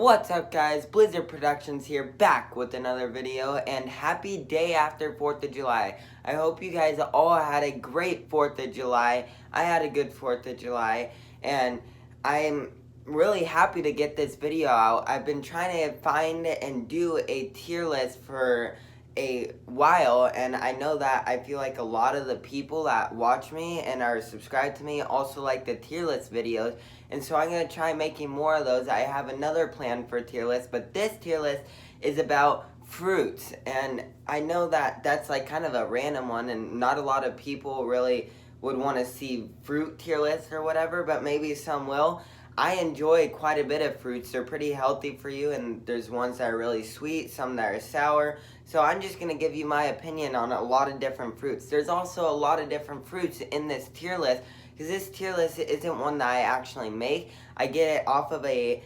What's up guys, Blizzard Productions here, back with another video, and happy day after 4th of July. I hope you guys all had a great 4th of July. I had a good 4th of July, and I'm really happy to get this video out. I've been trying to find and do a tier list for a while, and I know that I feel like a lot of the people that watch me and are subscribed to me also like the tier list videos, and so I'm going to try making more of those. I have another plan for tier list, but this tier list is about fruits, and I know that that's like kind of a random one, and not a lot of people really would want to see fruit tier lists or whatever, but maybe some will. I enjoy quite a bit of fruits. They're pretty healthy for you, and there's ones that are really sweet, some that are sour. So I'm just going to give you my opinion on a lot of different fruits. There's also a lot of different fruits in this tier list, because this tier list isn't one that I actually make. I get it off of a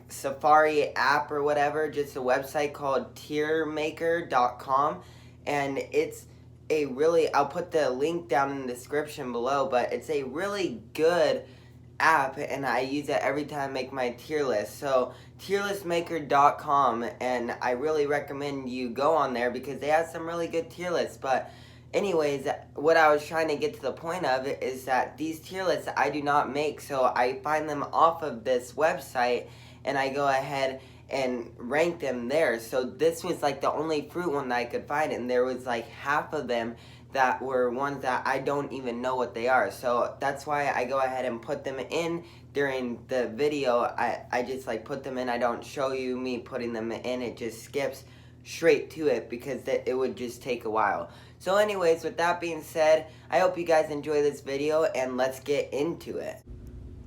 Safari app or whatever, just a website called tiermaker.com, and it's a really, I'll put the link down in the description below, but it's a really good app, and I use it every time I make my tier list. So tierlistmaker.com, and I really recommend you go on there because they have some really good tier lists. But anyways, what I was trying to get to the point of is that these tier lists I do not make, so I find them off of this website and I go ahead and rank them there. So this was like the only fruit one that I could find, and there was like half of them that were ones that I don't even know what they are. So that's why I go ahead and put them in during the video. I just like put them in. I don't show you me putting them in. It just skips straight to it because it would just take a while. So anyways, with that being said, I hope you guys enjoy this video, and let's get into it.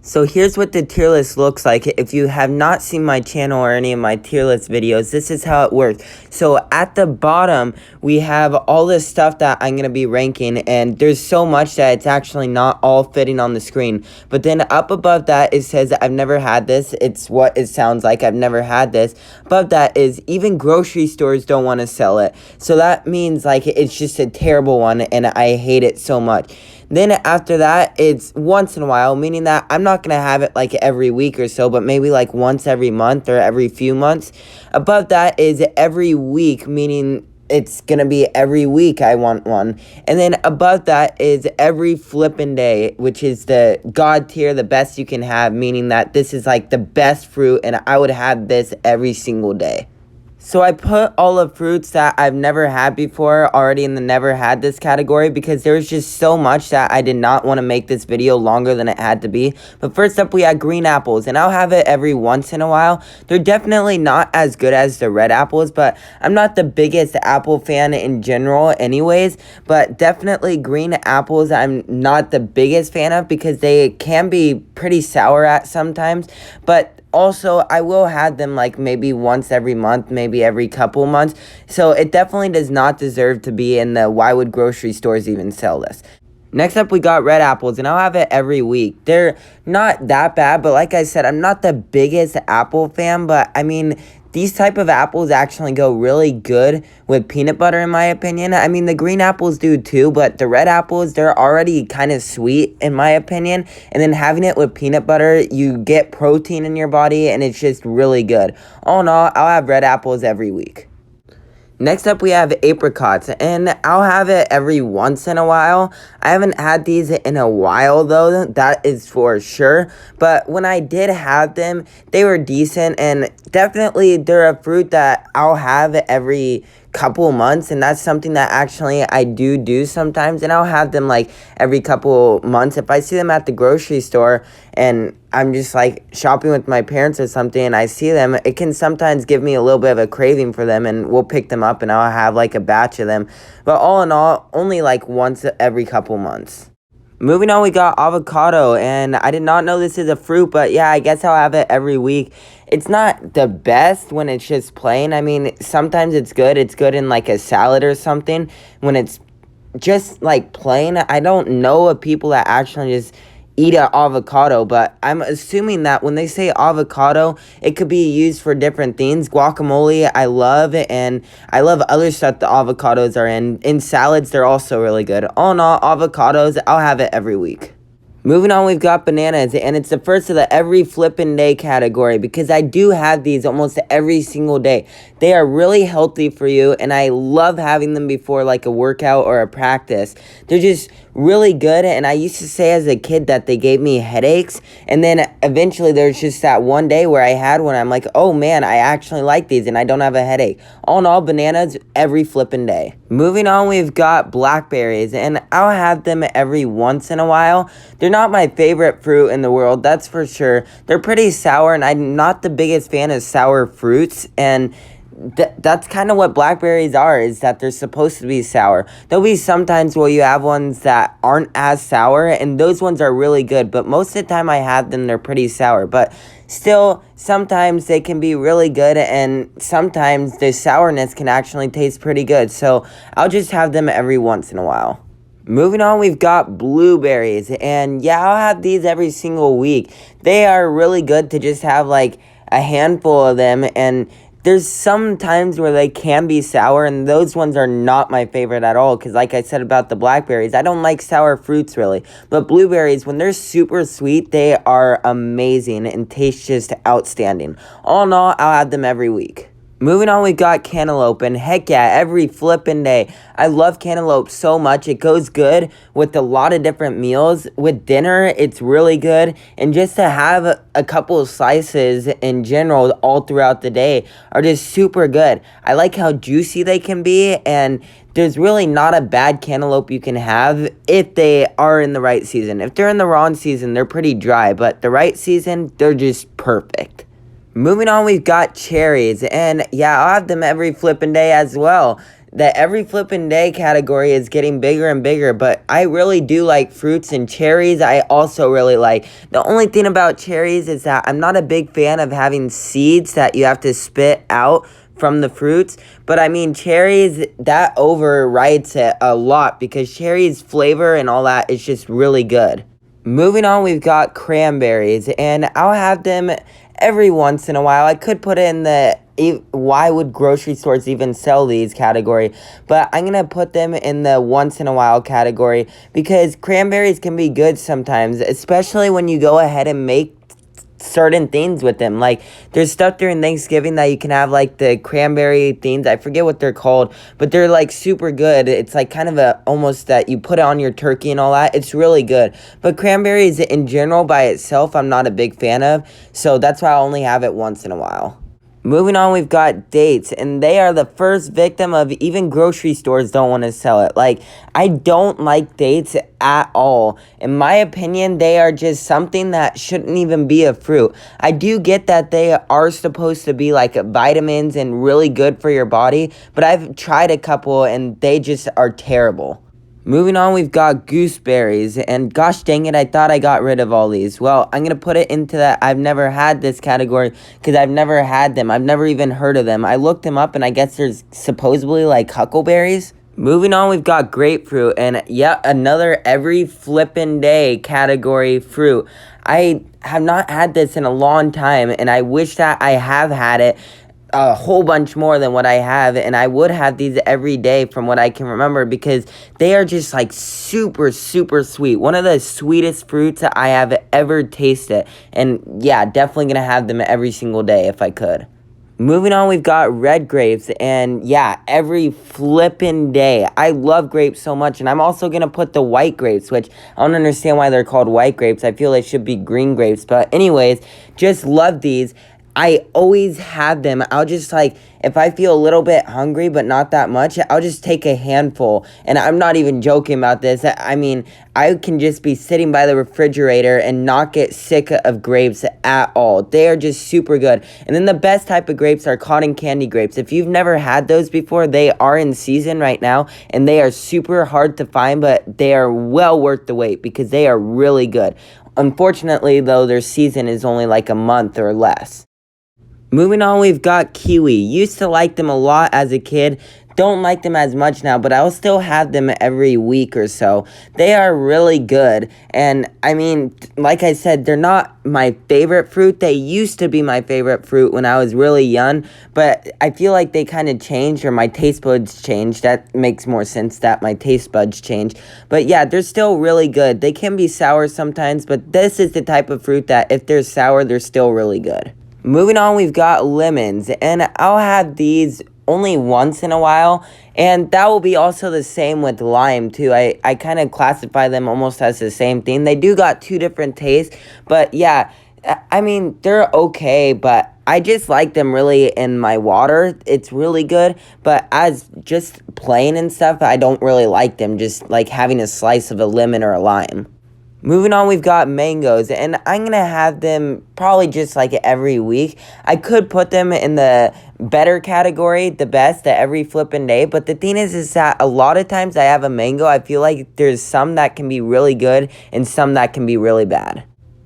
So here's what the tier list looks like. If you have not seen my channel or any of my tier list videos, this is how it works. So at the bottom, we have all this stuff that I'm going to be ranking, and there's so much that it's actually not all fitting on the screen. But then up above that, it says, I've never had this. It's what it sounds like. I've never had this. Above that is even grocery stores don't want to sell it. So that means like it's just a terrible one, and I hate it so much. Then after that, it's once in a while, meaning that I'm not going to have it like every week or so, but maybe like once every month or every few months. Above that is every week, meaning it's going to be every week I want one. And then above that is every flippin' day, which is the God tier, the best you can have, meaning that this is like the best fruit, and I would have this every single day. So I put all of fruits that I've never had before already in the never had this category because there's just so much that I did not want to make this video longer than it had to be. But first up, we had green apples, and I'll have it every once in a while. They're definitely not as good as the red apples, but I'm not the biggest apple fan in general anyways. But definitely green apples I'm not the biggest fan of because they can be pretty sour at sometimes. But also, I will have them like maybe once every month, maybe every couple months. So it definitely does not deserve to be in the why would grocery stores even sell this. Next up, we got red apples, and I'll have it every week. They're not that bad, but like I said, I'm not the biggest apple fan, but I mean, these type of apples actually go really good with peanut butter, in my opinion. I mean, the green apples do too, but the red apples, they're already kind of sweet, in my opinion. And then having it with peanut butter, you get protein in your body, and it's just really good. All in all, I'll have red apples every week. Next up, we have apricots, and I'll have it every once in a while. I haven't had these in a while, though, that is for sure. But when I did have them, they were decent, and definitely they're a fruit that I'll have every couple months, and that's something that actually I do sometimes, and I'll have them like every couple months. If I see them at the grocery store and I'm just like shopping with my parents or something and I see them, it can sometimes give me a little bit of a craving for them, and we'll pick them up and I'll have like a batch of them. But all in all, only like once every couple months. Moving on, we got avocado, and I did not know this is a fruit, but yeah, I guess I'll have it every week. It's not the best when it's just plain. I mean, sometimes it's good. It's good in like a salad or something. When it's just like plain, I don't know of people that actually just eat an avocado, but I'm assuming that when they say avocado, it could be used for different things. Guacamole, I love it, and I love other stuff the avocados are in. In salads, they're also really good. All in all, avocados, I'll have it every week. Moving on, we've got bananas, and it's the first of the every flippin' day category because I do have these almost every single day. They are really healthy for you, and I love having them before like a workout or a practice. They're just really good, and I used to say as a kid that they gave me headaches, and then eventually there's just that one day where I had one, I'm like, oh man, I actually like these, and I don't have a headache. All in all, bananas every flippin' day. Moving on, we've got blackberries, and I'll have them every once in a while. They're not my favorite fruit in the world, that's for sure. They're pretty sour, and I'm not the biggest fan of sour fruits, and that's kind of what blackberries are, is that they're supposed to be sour. There'll be sometimes where you have ones that aren't as sour, and those ones are really good, but most of the time I have them, they're pretty sour. But still, sometimes they can be really good, and sometimes the sourness can actually taste pretty good, so I'll just have them every once in a while. Moving on, we've got blueberries, and yeah, I'll have these every single week. They are really good to just have like a handful of them, and there's some times where they can be sour, and those ones are not my favorite at all, because like I said about the blackberries, I don't like sour fruits really. But blueberries, when they're super sweet, they are amazing and taste just outstanding. All in all, I'll have them every week. Moving on, we got cantaloupe, and heck yeah, every flippin' day. I love cantaloupe so much. It goes good with a lot of different meals. With dinner, it's really good. And just to have a couple of slices in general all throughout the day are just super good. I like how juicy they can be, and there's really not a bad cantaloupe you can have if they are in the right season. If they're in the wrong season, they're pretty dry, but the right season, they're just perfect. Moving on, we've got cherries, and yeah, I'll have them every flippin' day as well. The every flippin' day category is getting bigger and bigger, but I really do like fruits, and cherries I also really like. The only thing about cherries is that I'm not a big fan of having seeds that you have to spit out from the fruits, but I mean, cherries, that overrides it a lot because cherries flavor and all that is just really good. Moving on, we've got cranberries, and I'll have them every once in a while. I could put it in the why would grocery stores even sell these category, but I'm gonna put them in the once in a while category because cranberries can be good sometimes, especially when you go ahead and make certain things with them. Like there's stuff during Thanksgiving that you can have, like the cranberry things, I forget what they're called, but they're like super good. It's like kind of a almost that you put it on your turkey and all that. It's really good. But cranberries in general by itself I'm not a big fan of, so that's why I only have it once in a while. Moving on, we've got dates, and they are the first victim of even grocery stores don't want to sell it. Like, I don't like dates at all. In my opinion, they are just something that shouldn't even be a fruit. I do get that they are supposed to be like vitamins and really good for your body, but I've tried a couple and they just are terrible. Moving on, we've got gooseberries, and gosh dang it, I thought I got rid of all these. Well, I'm going to put it into that I've never had this category because I've never had them. I've never even heard of them. I looked them up, and I guess there's supposedly like huckleberries. Moving on, we've got grapefruit, and yet another every flippin' day category fruit. I have not had this in a long time, and I wish that I have had it a whole bunch more than what I have, and I would have these every day from what I can remember because they are just like super sweet. One of the sweetest fruits that I have ever tasted, and yeah, definitely gonna have them every single day if I could. Moving on, we've got red grapes, and yeah, every flippin' day. I love grapes so much, and I'm also gonna put the white grapes, which I don't understand why they're called white grapes. I feel they should be green grapes, but anyways, just love these. I always have them. I'll just like, if I feel a little bit hungry, but not that much, I'll just take a handful. And I'm not even joking about this. I mean, I can just be sitting by the refrigerator and not get sick of grapes at all. They are just super good. And then the best type of grapes are cotton candy grapes. If you've never had those before, they are in season right now. And they are super hard to find, but they are well worth the wait because they are really good. Unfortunately, though, their season is only like a month or less. Moving on, we've got Kiwi. Used to like them a lot as a kid. Don't like them as much now, but I'll still have them every week or so. They are really good. And I mean, like I said, they're not my favorite fruit. They used to be my favorite fruit when I was really young, but I feel like they kind of changed, or my taste buds changed. That makes more sense that my taste buds changed. But yeah, they're still really good. They can be sour sometimes, but this is the type of fruit that if they're sour, they're still really good. Moving on, we've got lemons, and I'll have these only once in a while, and that will be also the same with lime too. I kind of classify them almost as the same thing. They do got two different tastes, but yeah, I mean, they're okay, but I just like them really in my water. It's really good, but as just plain and stuff, I don't really like them, just like having a slice of a lemon or a lime. Moving on, we've got mangoes, and I'm going to have them probably just like every week. I could put them in the better category, the best, at every flipping day, but the thing is that a lot of times I have a mango, I feel like there's some that can be really good and some that can be really bad.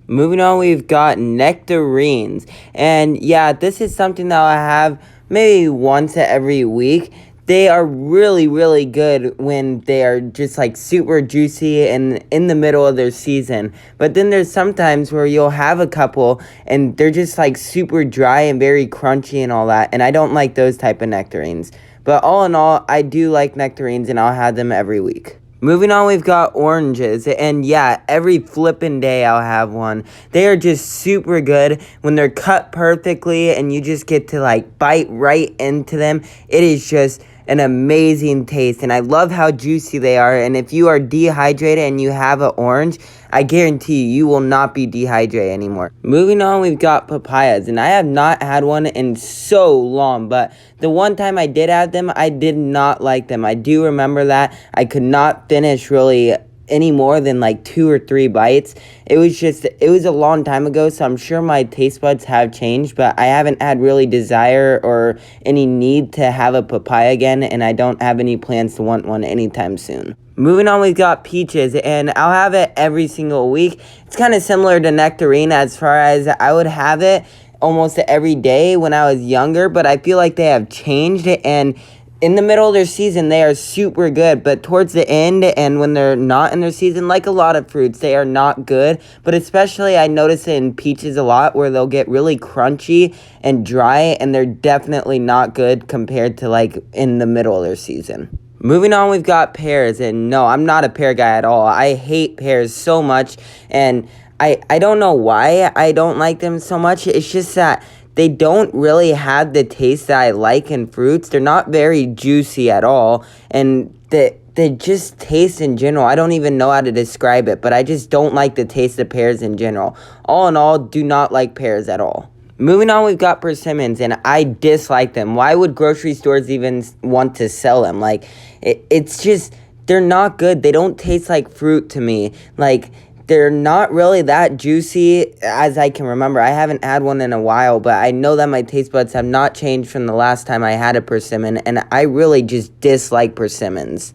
Moving on, we've got nectarines, and yeah, this is something that I have maybe once every week. They are really, really good when they are just like super juicy and in the middle of their season. But then there's sometimes where you'll have a couple and they're just like super dry and very crunchy and all that. And I don't like those type of nectarines. But all in all, I do like nectarines and I'll have them every week. Moving on, we've got oranges, and yeah, every flippin' day I'll have one. They are just super good when they're cut perfectly and you just get to like bite right into them. It is just an amazing taste, and I love how juicy they are. And if you are dehydrated and you have an orange, I guarantee you will not be dehydrated anymore. Moving on, we've got papayas, and I have not had one in so long, but the one time I did have them, I did not like them. I do remember that. I could not finish really any more than like 2 or 3 bites. It was a long time ago, so I'm sure my taste buds have changed, but I haven't had really desire or any need to have a papaya again, and I don't have any plans to want one anytime soon. Moving on, we've got peaches, and I'll have it every single week. It's kind of similar to nectarine as far as I would have it almost every day when I was younger, but I feel like they have changed, and in the middle of their season, they are super good, but towards the end and when they're not in their season, like a lot of fruits, they are not good. But especially I notice it in peaches a lot where they'll get really crunchy and dry, and they're definitely not good compared to like in the middle of their season. Moving on, we've got pears, and no, I'm not a pear guy at all. I hate pears so much, and I don't know why I don't like them so much. It's just that they don't really have the taste that I like in fruits. They're not very juicy at all, and they just taste in general. I don't even know how to describe it, but I just don't like the taste of pears in general. All in all, do not like pears at all. Moving on, we've got persimmons, and I dislike them. Why would grocery stores even want to sell them? Like, it's just, they're not good. They don't taste like fruit to me. Like, they're not really that juicy as I can remember. I haven't had one in a while, but I know that my taste buds have not changed from the last time I had a persimmon, and I really just dislike persimmons.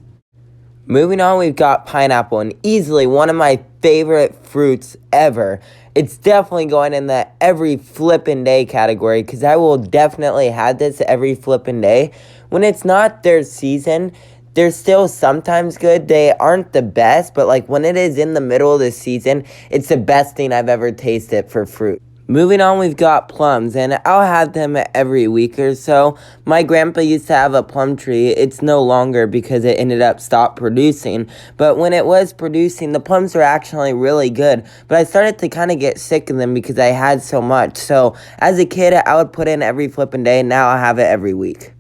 Moving on, we've got pineapple, and easily one of my favorite fruits ever. It's definitely going in the every flippin' day category, because I will definitely have this every flippin' day. When it's not their season, they're still sometimes good. They aren't the best, but like when it is in the middle of the season, it's the best thing I've ever tasted for fruit. Moving on, we've got plums, and I'll have them every week or so. My grandpa used to have a plum tree. It's no longer because it ended up stopped producing. But when it was producing, the plums were actually really good. But I started to kind of get sick of them because I had so much. So as a kid, I would put in every flipping day, and now I have it every week.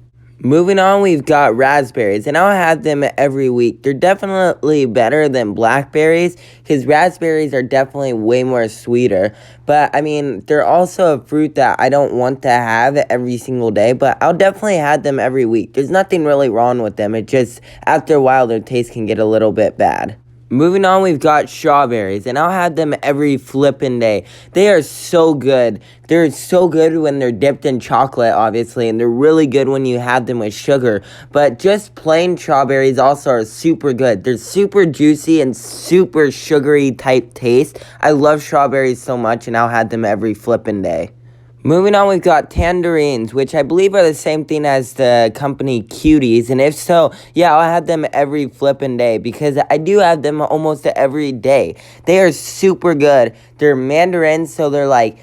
Moving on, we've got raspberries, and I'll have them every week. They're definitely better than blackberries, because raspberries are definitely way more sweeter. But, I mean, they're also a fruit that I don't want to have every single day, but I'll definitely have them every week. There's nothing really wrong with them. It just, after a while, their taste can get a little bit bad. Moving on, we've got strawberries, and I'll have them every flippin' day. They are so good. They're so good when they're dipped in chocolate, obviously, and they're really good when you have them with sugar. But just plain strawberries also are super good. They're super juicy and super sugary type taste. I love strawberries so much, and I'll have them every flippin' day. Moving on, we've got Tangerines, which I believe are the same thing as the company Cuties. And if so, yeah, I'll have them every flippin' day because I do have them almost every day. They are super good. They're mandarins, so they're like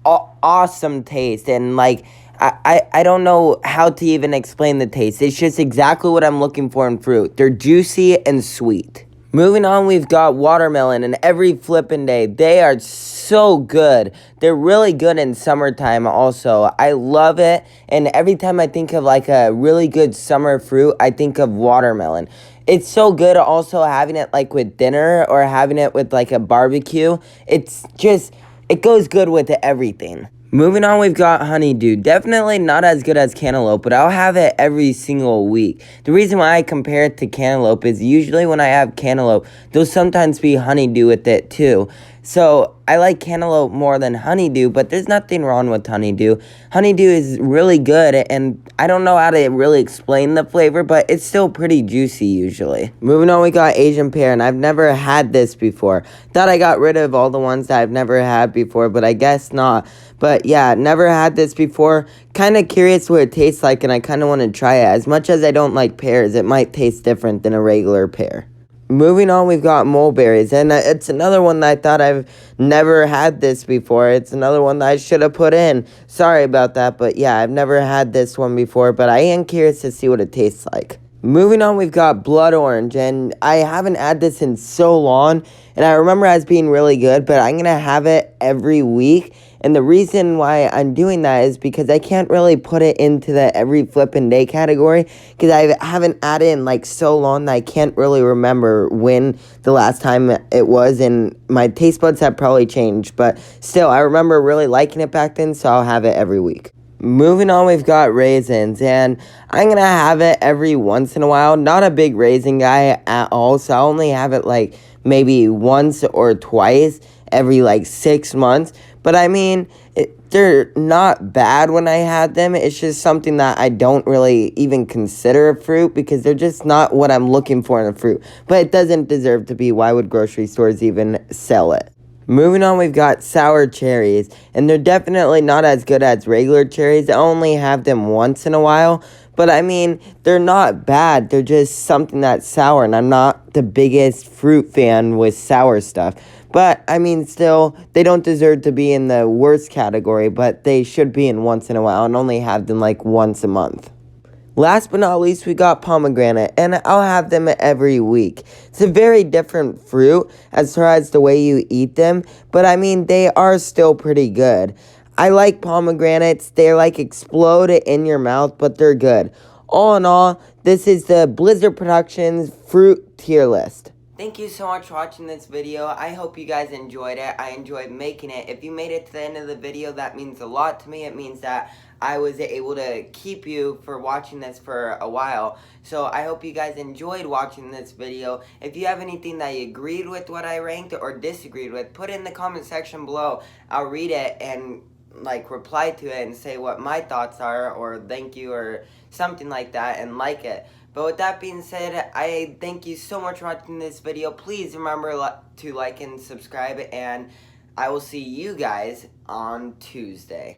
awesome taste. And like, I don't know how to even explain the taste. It's just exactly what I'm looking for in fruit. They're juicy and sweet. Moving on, we've got watermelon, and every flippin' day, they are so good. They're really good in summertime also. I love it, and every time I think of like a really good summer fruit, I think of watermelon. It's so good also having it like with dinner or having it with like a barbecue. It's just, it goes good with everything. Moving on, we've got Honeydew. Definitely not as good as cantaloupe, but I'll have it every single week. The reason why I compare it to cantaloupe is usually when I have cantaloupe, there'll sometimes be honeydew with it too. So I like cantaloupe more than honeydew, but there's nothing wrong with honeydew. Honeydew is really good, and I don't know how to really explain the flavor, but it's still pretty juicy usually. Moving on, we got Asian pear, and I've never had this before. Thought I got rid of all the ones that I've never had before, but I guess not. But yeah, never had this before. Kind of curious what it tastes like, and I kind of want to try it. As much as I don't like pears, it might taste different than a regular pear. Moving on, we've got mulberries, and it's another one that I thought I've never had this before. It's another one that I should have put in. Sorry about that, but yeah, I've never had this one before, but I am curious to see what it tastes like. Moving on, we've got blood orange, and I haven't had this in so long, and I remember as being really good, but I'm going to have it every week. And the reason why I'm doing that is because I can't really put it into the every flippin' day category because I haven't had it in like so long that I can't really remember when the last time it was, and my taste buds have probably changed, but still, I remember really liking it back then, so I'll have it every week. Moving on, we've got raisins, and I'm going to have it every once in a while. Not a big raisin guy at all, so I only have it like maybe once or twice every like 6 months. But I mean, they're not bad when I had them. It's just something that I don't really even consider a fruit because they're just not what I'm looking for in a fruit. But it doesn't deserve to be. Why would grocery stores even sell it? Moving on, we've got sour cherries, and they're definitely not as good as regular cherries. I only have them once in a while, but I mean, they're not bad. They're just something that's sour, and I'm not the biggest fruit fan with sour stuff. But, I mean, still, they don't deserve to be in the worst category, but they should be in once in a while and only have them like once a month. Last but not least, we got pomegranate, and I'll have them every week. It's a very different fruit as far as the way you eat them, but I mean, they are still pretty good. I like pomegranates. They're like explode in your mouth, but they're good. All in all, this is the Blizzard Productions fruit tier list. Thank you so much for watching this video. I hope you guys enjoyed it. I enjoyed making it. If you made it to the end of the video, that means a lot to me. It means that I was able to keep you for watching this for a while. So I hope you guys enjoyed watching this video. If you have anything that you agreed with what I ranked or disagreed with, put it in the comment section below. I'll read it and like reply to it and say what my thoughts are or thank you or something like that and like it. But with that being said, I thank you so much for watching this video. Please remember to like and subscribe, and I will see you guys on Tuesday.